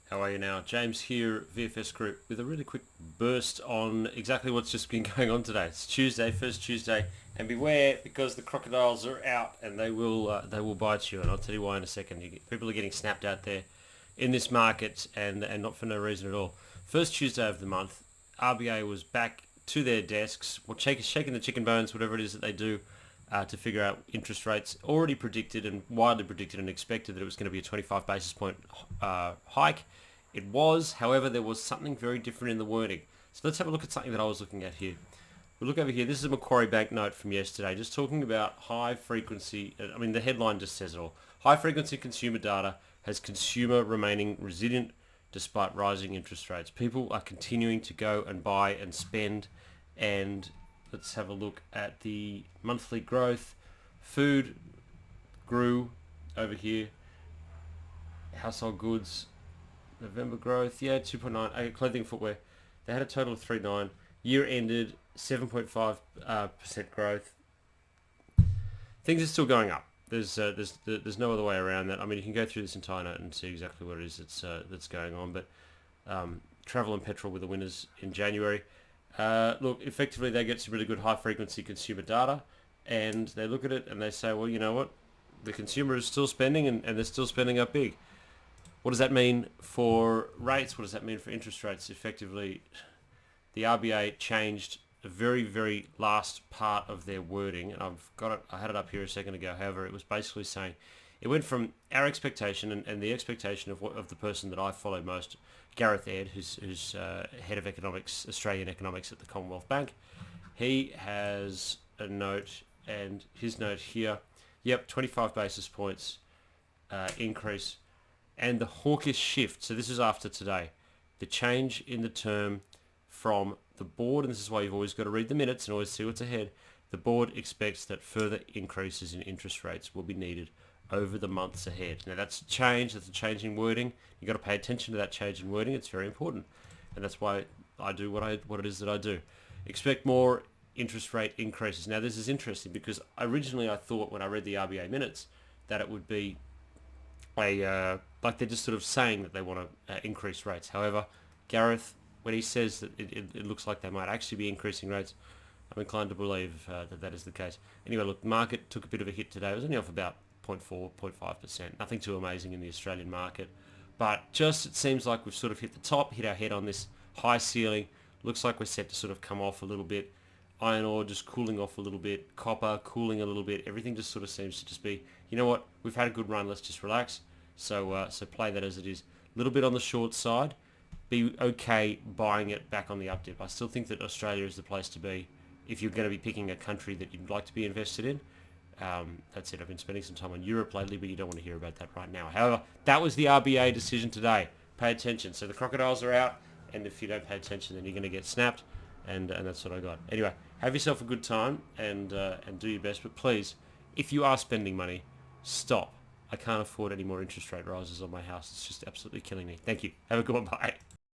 How are you now? James here, VFS Group, with a really quick burst on exactly what's just been going on today. It's Tuesday, first Tuesday, and beware because the crocodiles are out and they will bite you. And I'll tell you why in a second. People are getting snapped out there in this market and not for no reason at all. First Tuesday of the month, RBA was back to their desks, shaking the chicken bones, whatever it is that they do, to figure out interest rates. Already predicted and widely predicted and expected that it was going to be a 25 basis point hike. It was, however, there was something very different in the wording. So let's have a look at something that I was looking at here. We look over here. This is a Macquarie Bank note from yesterday, just talking about high frequency. I mean, the headline just says it all. High frequency consumer data has consumer remaining resilient despite rising interest rates. People are continuing to go and buy and spend. And let's have a look at the monthly growth. Food grew over here. Household goods, November growth, 2.9. Clothing, footwear, they had a total of 3.9. Year ended 7.5% growth. Things are still going up. There's no other way around that. I mean, you can go through this entire note and see exactly what it is that's going on. But travel and petrol were the winners in January. Look, effectively they get some really good high frequency consumer data, and they look at it and they say, well, you know what, the consumer is still spending and they're still spending up big. What does that mean for rates? What does that mean for interest rates? Effectively, the RBA changed the very, very last part of their wording, and I've got it. I had it up here a second ago. However, it was basically saying it went from our expectation and the expectation of the person that I follow most, Gareth Ed, who's head of economics, Australian economics at the Commonwealth Bank. He has a note, and his note here, 25 basis points increase. And the hawkish shift, so this is after today, the change in the term from the board, and this is why you've always got to read the minutes and always see what's ahead. The board expects that further increases in interest rates will be needed over the months ahead. Now that's a change, that's a change in wording. You've got to pay attention to that change in wording. It's very important. And that's why I do what it is that I do. Expect more interest rate increases. Now this is interesting because originally I thought when I read the RBA minutes that it would be like they're just sort of saying that they want to increase rates. However, Gareth, when he says that it looks like they might actually be increasing rates, I'm inclined to believe that is the case. Anyway, look, the market took a bit of a hit today. It was only off about 0.4, 0.5%. Nothing too amazing in the Australian market. But just it seems like we've sort of hit the top, hit our head on this high ceiling. Looks like we're set to sort of come off a little bit. Iron ore just cooling off a little bit. Copper cooling a little bit. Everything just sort of seems to just be, you know what, we've had a good run, let's just relax. So play that as it is. A little bit on the short side. Be okay buying it back on the up dip. I still think that Australia is the place to be if you're going to be picking a country that you'd like to be invested in. That's it. I've been spending some time on Europe lately, but you don't want to hear about that right now. However, that was the RBA decision today. Pay attention. So the crocodiles are out, and if you don't pay attention, then you're going to get snapped, and that's what I got. Anyway, have yourself a good time and do your best. But please, if you are spending money, stop. I can't afford any more interest rate rises on my house. It's just absolutely killing me. Thank you. Have a good one. Bye.